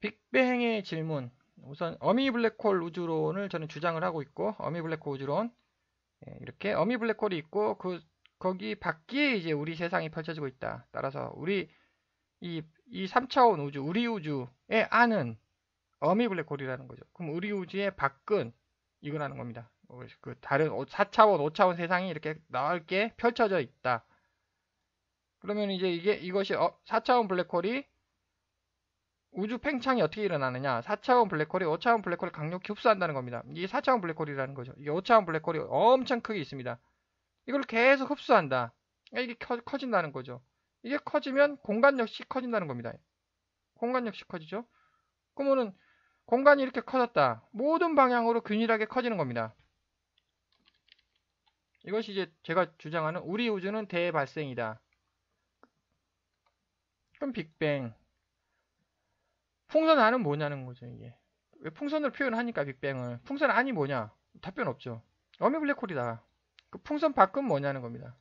빅뱅의 질문. 우선 어미 블랙홀 우주론을 저는 주장을 하고 있고, 어미 블랙홀 우주론. 이렇게 어미 블랙홀이 있고, 거기 밖에 이제 우리 세상이 펼쳐지고 있다. 따라서 이 3차원 우주, 우리 우주의 안은 어미 블랙홀이라는 거죠. 그럼 우리 우주의 밖은 이거라는 겁니다. 그 다른 4차원, 5차원 세상이 이렇게 넓게 펼쳐져 있다. 그러면 이제 이것이 4차원 블랙홀이 우주 팽창이 어떻게 일어나느냐? 4차원 블랙홀이 5차원 블랙홀을 강력히 흡수한다는 겁니다. 이게 4차원 블랙홀이라는 거죠. 이게 5차원 블랙홀이 엄청 크게 있습니다. 이걸 계속 흡수한다. 이게 커진다는 거죠. 이게 커지면 공간 역시 커진다는 겁니다. 공간 역시 커지죠. 그러면은 공간이 이렇게 커졌다. 모든 방향으로 균일하게 커지는 겁니다. 이것이 이제 제가 주장하는 우리 우주는 대발생이다. 그럼 빅뱅. 풍선 안은 뭐냐는 거죠, 이게. 왜 풍선을 표현하니까 빅뱅을. 풍선 안이 뭐냐? 답변 없죠. 어미 블랙홀이다. 그 풍선 밖은 뭐냐는 겁니다.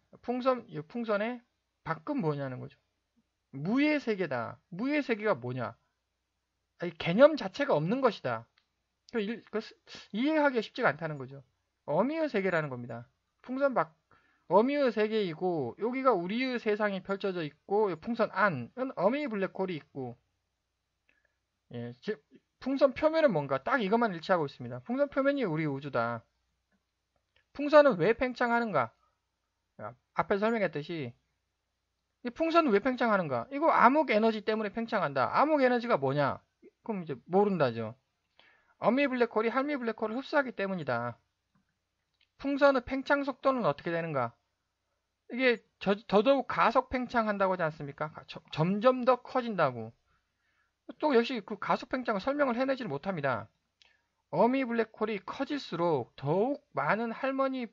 이 풍선의 밖은 뭐냐는 거죠. 무의 세계다. 무의 세계가 뭐냐? 아니, 개념 자체가 없는 것이다. 이해하기가 쉽지가 않다는 거죠. 어미의 세계라는 겁니다. 풍선 밖, 어미의 세계이고, 여기가 우리의 세상이 펼쳐져 있고, 풍선 안은 어미 블랙홀이 있고, 예, 풍선 표면은 뭔가 딱 이것만 일치하고 있습니다. 풍선 표면이 우리 우주다. 풍선은 왜 팽창하는가? 앞에서 설명했듯이 이 풍선은 왜 팽창하는가? 이거 암흑 에너지 때문에 팽창한다. 암흑 에너지가 뭐냐? 그럼 이제 모른다죠. 어미 블랙홀이 할미 블랙홀을 흡수하기 때문이다. 풍선의 팽창 속도는 어떻게 되는가? 이게 더더욱 가속 팽창한다고 하지 않습니까? 점점 더 커진다고. 또 역시 그 가속 팽창을 설명을 해내지를 못합니다. 어미 블랙홀이 커질수록 더욱 많은 할미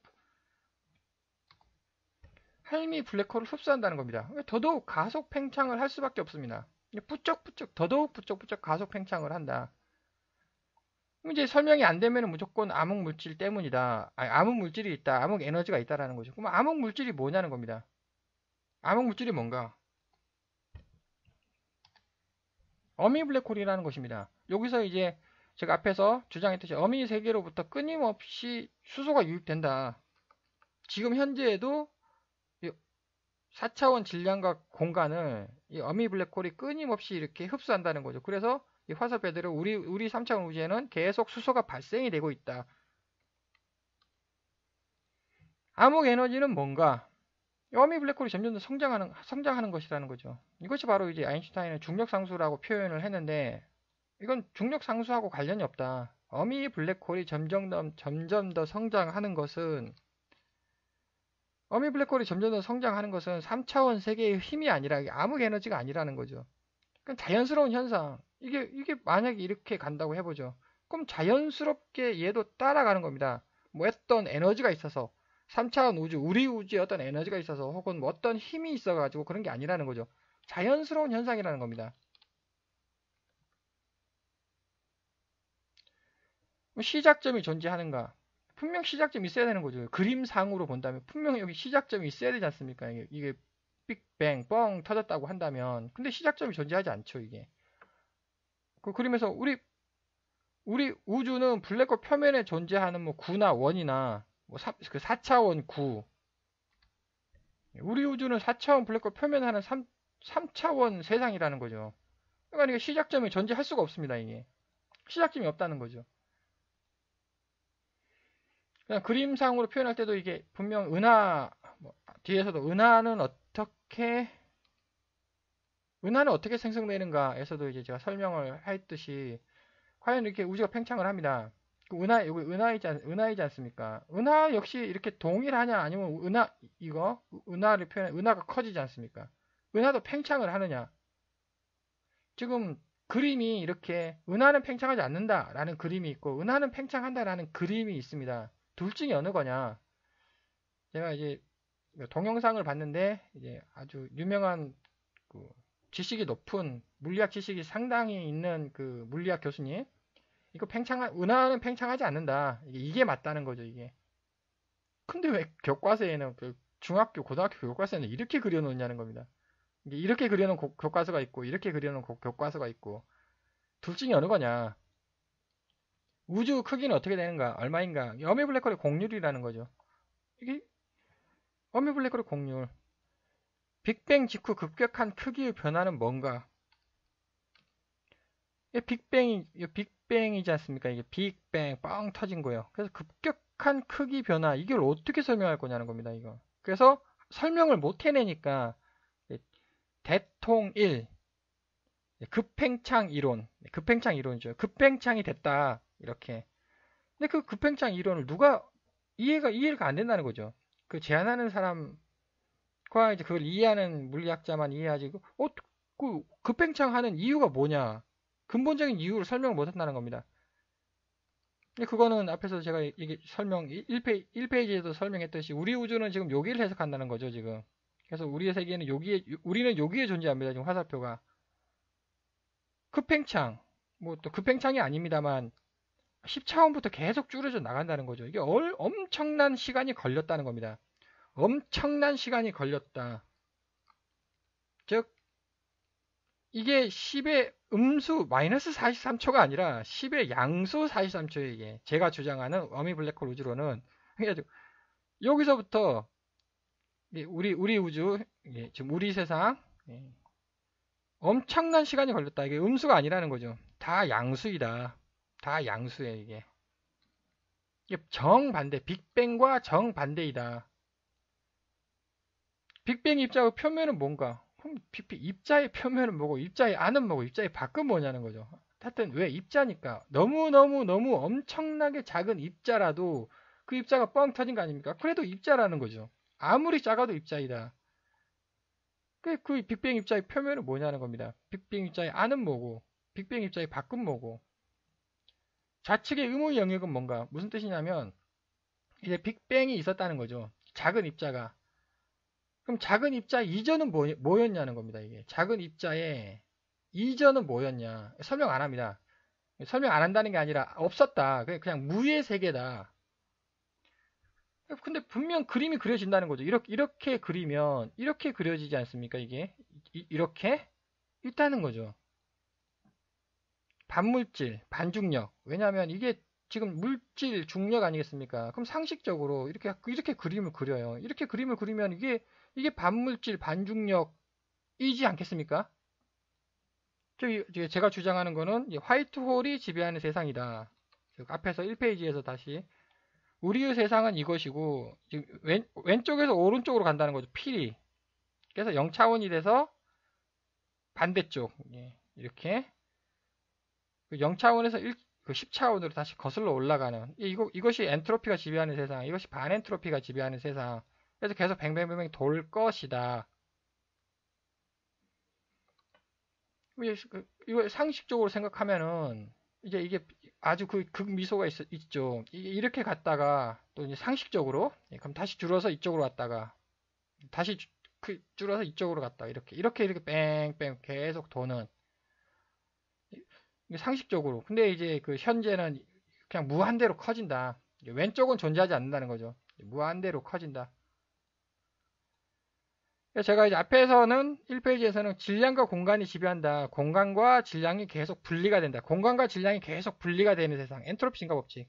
블랙홀을 흡수한다는 겁니다. 더더욱 가속 팽창을 할 수밖에 없습니다. 더더욱 부쩍부쩍 가속 팽창을 한다. 이제 설명이 안 되면 무조건 암흑 물질 때문이다. 아니, 암흑 물질이 있다. 암흑 에너지가 있다라는 거죠. 그럼 암흑 물질이 뭐냐는 겁니다. 암흑 물질이 뭔가? 어미 블랙홀이라는 것입니다. 여기서 이제 제가 앞에서 주장했듯이 어미 세계로부터 끊임없이 수소가 유입된다. 지금 현재에도 4차원 질량과 공간을 이 어미 블랙홀이 끊임없이 이렇게 흡수한다는 거죠. 그래서 이 화살표대로 우리 3차원 우주에는 계속 수소가 발생이 되고 있다. 암흑 에너지는 뭔가? 어미 블랙홀이 점점 더 성장하는 것이라는 거죠. 이것이 바로 이제 아인슈타인은 중력 상수라고 표현을 했는데 이건 중력 상수하고 관련이 없다. 어미 블랙홀이 점점 더 성장하는 것은 어미 블랙홀이 점점 더 성장하는 것은 3차원 세계의 힘이 아니라 암흑 에너지가 아니라는 거죠. 그건 자연스러운 현상. 이게 만약에 이렇게 간다고 해보죠. 그럼 자연스럽게 얘도 따라가는 겁니다. 뭐 어떤 에너지가 있어서 3차원 우주, 우리 우주에 어떤 에너지가 있어서 혹은 뭐 어떤 힘이 있어가지고 그런 게 아니라는 거죠. 자연스러운 현상이라는 겁니다. 뭐 시작점이 존재하는가? 분명 시작점이 있어야 되는 거죠. 그림상으로 본다면 분명 여기 시작점이 있어야 되지 않습니까? 이게 빅뱅 뻥 터졌다고 한다면 근데 시작점이 존재하지 않죠. 이게 그 그림에서 우리 우주는 블랙홀 표면에 존재하는 뭐 구나 원이나 뭐 그 4차원 구 우리 우주는 4차원 블랙홀 표면에 하는 3차원 세상이라는 거죠. 그러니까 이게 시작점이 존재할 수가 없습니다. 이게 시작점이 없다는 거죠. 그냥 그림상으로 표현할 때도 이게 분명 뭐 뒤에서도 은하는 어떻게 생성되는가에서도 이제 제가 설명을 했듯이 과연 이렇게 우주가 팽창을 합니다. 여기 은하이지 않습니까? 은하 역시 이렇게 동일하냐 아니면 은하가 커지지 않습니까? 은하도 팽창을 하느냐? 지금 그림이 이렇게 은하는 팽창하지 않는다라는 그림이 있고 은하는 팽창한다라는 그림이 있습니다. 둘 중에 어느 거냐? 제가 이제 동영상을 봤는데 이제 아주 유명한 그 지식이 높은 물리학 지식이 상당히 있는 그 물리학 교수님 은하는 팽창하지 않는다. 이게 맞다는 거죠, 이게. 근데 왜 교과서에는 중학교, 고등학교 교과서에는 이렇게 그려놓냐는 겁니다. 이렇게 그려놓은 교과서가 있고, 이렇게 그려놓은 교과서가 있고, 둘 중에 어느 거냐? 우주 크기는 어떻게 되는가? 얼마인가? 어미 블랙홀의 곡률이라는 거죠. 이게 어미 블랙홀의 곡률. 빅뱅 직후 급격한 크기의 변화는 뭔가? 이게 빅뱅이지 않습니까? 이게 빅뱅, 빵 터진 거예요. 그래서 급격한 크기 변화, 이걸 어떻게 설명할 거냐는 겁니다, 이거. 그래서 설명을 못 해내니까, 대통일, 급팽창 이론, 급팽창 이론이죠. 급팽창이 됐다, 이렇게. 근데 그 급팽창 이론을 누가 이해가 안 된다는 거죠. 그 제안하는 사람과 이제 그걸 이해하는 물리학자만 이해하지, 그 급팽창하는 이유가 뭐냐? 근본적인 이유를 설명을 못 한다는 겁니다. 근데 그거는 앞에서 제가 이게 설명 1페이지에도 설명했듯이 우리 우주는 지금 여기를 해석한다는 거죠, 지금. 그래서 우리의 세계는 우리는 여기에 존재합니다, 지금 화살표가. 급팽창, 뭐 또 급팽창이 아닙니다만 10차원부터 계속 줄어져 나간다는 거죠. 이게 엄청난 시간이 걸렸다는 겁니다. 엄청난 시간이 걸렸다. 즉, 이게 10의 음수 마이너스 43초가 아니라 10의 양수 43초예요. 이게 제가 주장하는 어미 블랙홀 우주론은. 그래가지고 여기서부터 우리 우주, 지금 우리 세상, 엄청난 시간이 걸렸다. 이게 음수가 아니라는 거죠. 다 양수이다. 다 양수예요, 이게. 이게 정반대, 빅뱅과 정반대이다. 빅뱅 입자의 표면은 뭔가? 그럼 입자의 표면은 뭐고, 입자의 안은 뭐고, 입자의 밖은 뭐냐는 거죠. 하여튼 왜 입자니까 너무 엄청나게 작은 입자라도 그 입자가 뻥 터진 거 아닙니까? 그래도 입자라는 거죠. 아무리 작아도 입자이다. 그 빅뱅 입자의 표면은 뭐냐는 겁니다. 빅뱅 입자의 안은 뭐고, 빅뱅 입자의 밖은 뭐고. 좌측의 의무의 영역은 뭔가? 무슨 뜻이냐면 이제 빅뱅이 있었다는 거죠. 작은 입자가. 그럼 작은 입자 이전은 뭐였냐는 겁니다. 이게 작은 입자의 이전은 뭐였냐? 설명 안 합니다. 설명 안 한다는 게 아니라 없었다. 그냥 무의 세계다. 근데 분명 그림이 그려진다는 거죠. 이렇게 그리면 이렇게 그려지지 않습니까? 이게 이렇게 있다는 거죠. 반물질, 반중력. 왜냐하면 이게 지금 물질, 중력 아니겠습니까? 그럼 상식적으로 이렇게 그림을 그려요. 이렇게 그림을 그리면 이게 반물질, 반중력이지 않겠습니까? 제가 주장하는 거는 화이트홀이 지배하는 세상이다. 앞에서 1페이지에서 다시 우리의 세상은 이것이고 지금 왼쪽에서 오른쪽으로 간다는 거죠. 필이. 그래서 0차원이 돼서 반대쪽 이렇게 0차원에서 10차원으로 다시 거슬러 올라가는 이것이 엔트로피가 지배하는 세상, 이것이 반엔트로피가 지배하는 세상. 그래서 계속 뱅뱅뱅뱅 돌 것이다. 이거 상식적으로 생각하면은 이제 이게 아주 그 극미소가 있죠. 이렇게 갔다가 또 이제 상식적으로 그럼 다시 줄어서 이쪽으로 갔다가 다시 줄어서 이쪽으로 갔다 이렇게 뺑뺑 계속 도는 상식적으로. 근데 이제 그 현재는 그냥 무한대로 커진다. 왼쪽은 존재하지 않는다는 거죠. 무한대로 커진다. 제가 이제 앞에서는 1페이지에서는 질량과 공간이 지배한다. 공간과 질량이 계속 분리가 된다. 공간과 질량이 계속 분리가 되는 세상. 엔트로피 증가 법칙.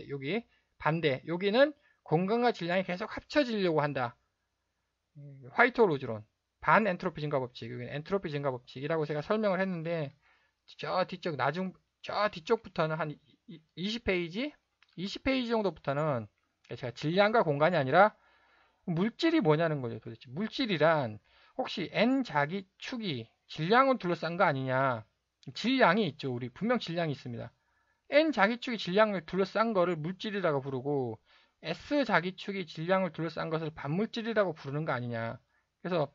여기 반대. 여기는 공간과 질량이 계속 합쳐지려고 한다. 화이트홀 우주론. 반 엔트로피 증가 법칙. 여기 엔트로피 증가 법칙이라고 제가 설명을 했는데 저 뒤쪽부터는 한 20페이지? 20페이지 정도부터는 제가 질량과 공간이 아니라 물질이 뭐냐는 거죠, 도대체. 물질이란 혹시 n 자기 축이 질량을 둘러싼 거 아니냐. 질량이 있죠. 우리 분명 질량이 있습니다. n 자기 축이 질량을 둘러싼 거를 물질이라고 부르고 s 자기 축이 질량을 둘러싼 것을 반물질이라고 부르는 거 아니냐. 그래서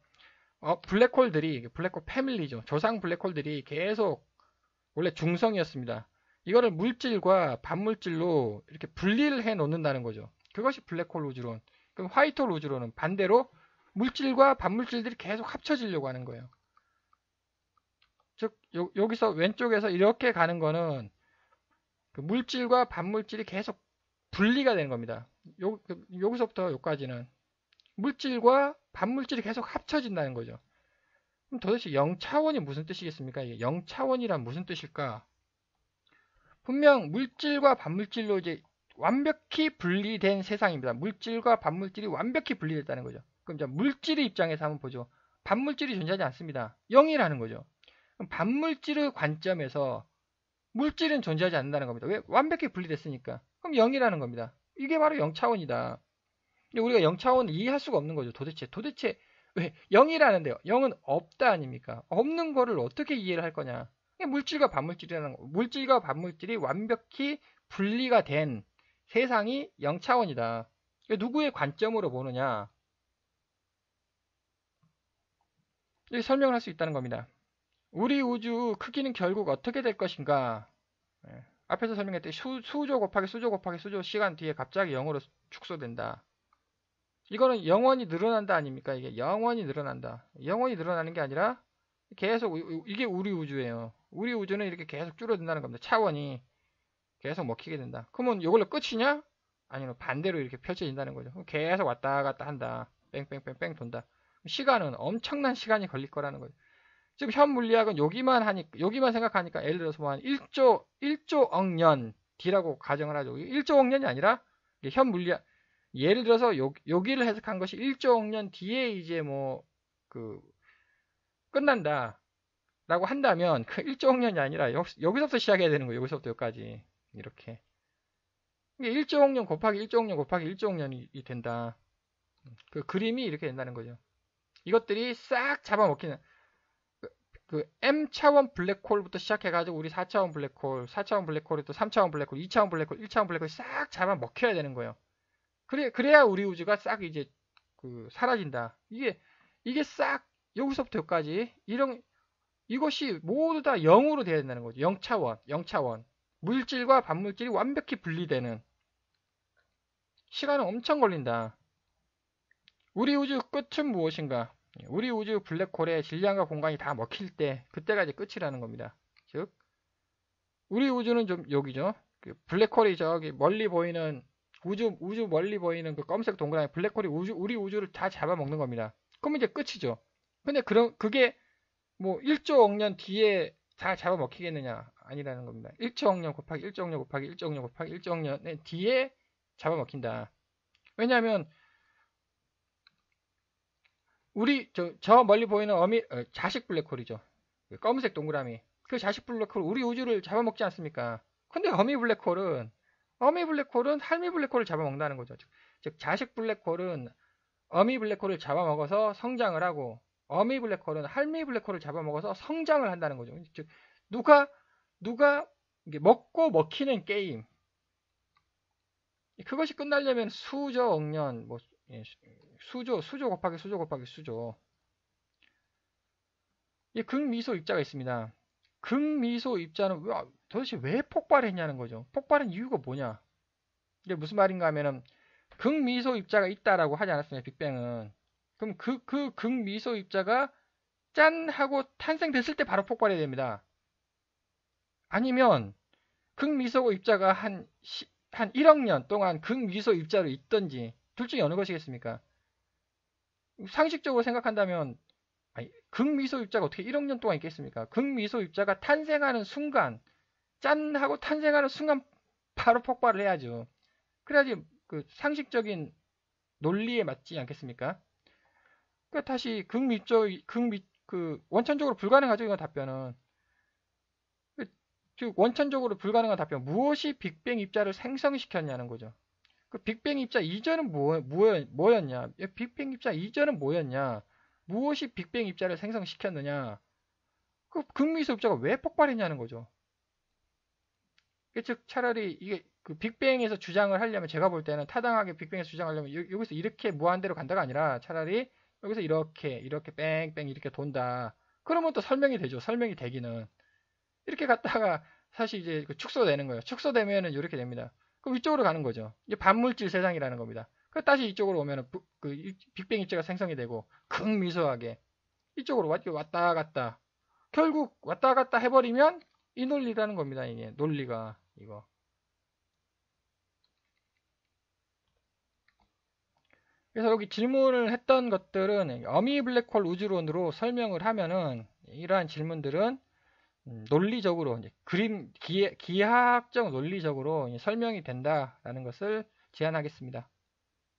블랙홀들이 블랙홀 패밀리죠. 조상 블랙홀들이 계속 원래 중성이었습니다. 이거를 물질과 반물질로 이렇게 분리를 해 놓는다는 거죠. 그것이 블랙홀 우주론. 그럼 화이트홀 우주론은 반대로 물질과 반물질들이 계속 합쳐지려고 하는 거예요. 즉 여기서 왼쪽에서 이렇게 가는 거는 그 물질과 반물질이 계속 분리가 되는 겁니다. 여기서부터 여기까지는 물질과 반물질이 계속 합쳐진다는 거죠. 그럼 도대체 0차원이 무슨 뜻이겠습니까? 이게 0차원이란 무슨 뜻일까? 분명 물질과 반물질로 이제 완벽히 분리된 세상입니다. 물질과 반물질이 완벽히 분리됐다는 거죠. 그럼 이제 물질의 입장에서 한번 보죠. 반물질이 존재하지 않습니다. 0이라는 거죠. 그럼 반물질의 관점에서 물질은 존재하지 않는다는 겁니다. 왜? 완벽히 분리됐으니까. 그럼 0이라는 겁니다. 이게 바로 0차원이다. 근데 우리가 0차원을 이해할 수가 없는 거죠. 도대체 왜 0이라는데요. 0은 없다 아닙니까? 없는 거를 어떻게 이해를 할 거냐? 물질과 반물질이라는 거. 물질과 반물질이 완벽히 분리가 된 세상이 0차원이다. 누구의 관점으로 보느냐? 이렇게 설명을 할 수 있다는 겁니다. 우리 우주 크기는 결국 어떻게 될 것인가? 앞에서 설명했듯이 수조 곱하기 수조 곱하기 수조 시간 뒤에 갑자기 0으로 축소된다. 이거는 영원히 늘어난다 아닙니까? 이게 영원히 늘어난다. 영원히 늘어나는 게 아니라 계속 이게 우리 우주예요. 우리 우주는 이렇게 계속 줄어든다는 겁니다. 차원이 계속 먹히게 된다. 그러면 이걸로 끝이냐? 아니면 반대로 이렇게 펼쳐진다는 거죠. 계속 왔다 갔다 한다. 뺑뺑뺑뺑 돈다. 시간은 엄청난 시간이 걸릴 거라는 거죠. 지금 현 물리학은 여기만 생각하니까 예를 들어서 뭐 한 1조 억년 D라고 가정을 하죠. 1조 억년이 아니라 현 물리학 예를 들어서 여기를 해석한 것이 1조 억년 뒤에 이제 뭐 그 끝난다 라고 한다면 그 1조 억년이 아니라 여기서부터 시작해야 되는 거예요. 여기서부터 여기까지 이렇게 1조 억년 곱하기 1조 억년 곱하기 1조 억년이 된다. 그 그림이 이렇게 된다는 거죠. 이것들이 싹 잡아먹히는 그 M차원 블랙홀부터 시작해가지고 우리 4차원 블랙홀, 4차원 블랙홀이 또 3차원 블랙홀, 2차원 블랙홀, 1차원 블랙홀이 싹 잡아먹혀야 되는 거예요. 그래야 우리 우주가 싹 이제 사라진다. 이게 싹 여기서부터 여기까지 이것이 모두 다 0으로 돼야 된다는 거죠. 0차원. 물질과 반물질이 완벽히 분리되는 시간은 엄청 걸린다. 우리 우주 끝은 무엇인가? 우리 우주 블랙홀의 질량과 공간이 다 먹힐 때 그때가 이제 끝이라는 겁니다. 즉 우리 우주는 좀 여기죠. 블랙홀이 저기 멀리 보이는 우주 멀리 보이는 그 검은색 동그라미 블랙홀이 우리 우주를 다 잡아먹는 겁니다. 그럼 이제 끝이죠. 근데 그게 뭐 1조 억년 뒤에 다 잡아먹히겠느냐? 아니라는 겁니다. 1조 억년 곱하기 1조 억년 곱하기 1조 억년 곱하기 1조 억년 뒤에 잡아먹힌다. 왜냐하면 저 멀리 보이는 자식 블랙홀이죠. 검은색 동그라미. 그 자식 블랙홀 우리 우주를 잡아먹지 않습니까? 근데 어미 블랙홀은 할미 블랙홀을 잡아먹는다는 거죠. 즉 자식 블랙홀은 어미 블랙홀을 잡아먹어서 성장을 하고 어미 블랙홀은 할미 블랙홀을 잡아먹어서 성장을 한다는 거죠. 즉 누가 먹고 먹히는 게임. 그것이 끝나려면 수조 억년 수조 곱하기 수조 곱하기 수조. 이 극미소 입자가 있습니다. 극미소 입자는 도대체 왜 폭발했냐는 거죠. 폭발한 이유가 뭐냐? 이게 무슨 말인가 하면은 극미소 입자가 있다라고 하지 않았습니까? 빅뱅은. 그럼 그 극미소 입자가 짠 하고 탄생됐을 때 바로 폭발해야 됩니다. 아니면 극미소 입자가 한 1억 년 동안 극미소 입자로 있던지 둘 중에 어느 것이겠습니까? 상식적으로 생각한다면 극미소 입자가 어떻게 1억 년 동안 있겠습니까? 극미소 입자가 탄생하는 순간 짠 하고 탄생하는 순간 바로 폭발을 해야죠. 그래야지 그 상식적인 논리에 맞지 않겠습니까? 그 다시 원천적으로 불가능하죠. 이건 답변은. 즉 원천적으로 불가능한 답변. 무엇이 빅뱅 입자를 생성시켰냐는 거죠. 그 빅뱅 입자 이전은 뭐였냐? 빅뱅 입자 이전은 뭐였냐? 무엇이 빅뱅 입자를 생성시켰느냐? 그 극미소 입자가 왜 폭발했냐는 거죠. 즉 차라리 이게 그 빅뱅에서 주장을 하려면 제가 볼 때는 타당하게 빅뱅에서 주장하려면 여기서 이렇게 무한대로 간다가 아니라 차라리 여기서 이렇게 뺑뺑 이렇게 돈다. 그러면 또 설명이 되죠. 설명이 되기는 이렇게 갔다가 사실 이제 축소되는 거예요. 축소되면은 이렇게 됩니다. 그럼 이쪽으로 가는 거죠. 이제 반물질 세상이라는 겁니다. 그 다시 이쪽으로 오면은 빅뱅 입자가 생성이 되고 극미소하게 이쪽으로 왔다 갔다 결국 왔다 갔다 해버리면 이 논리라는 겁니다. 이게 논리가 이거. 그래서 여기 질문을 했던 것들은 어미 블랙홀 우주론으로 설명을 하면은 이러한 질문들은 논리적으로 이제 기하학적 논리적으로 설명이 된다라는 것을 제안하겠습니다.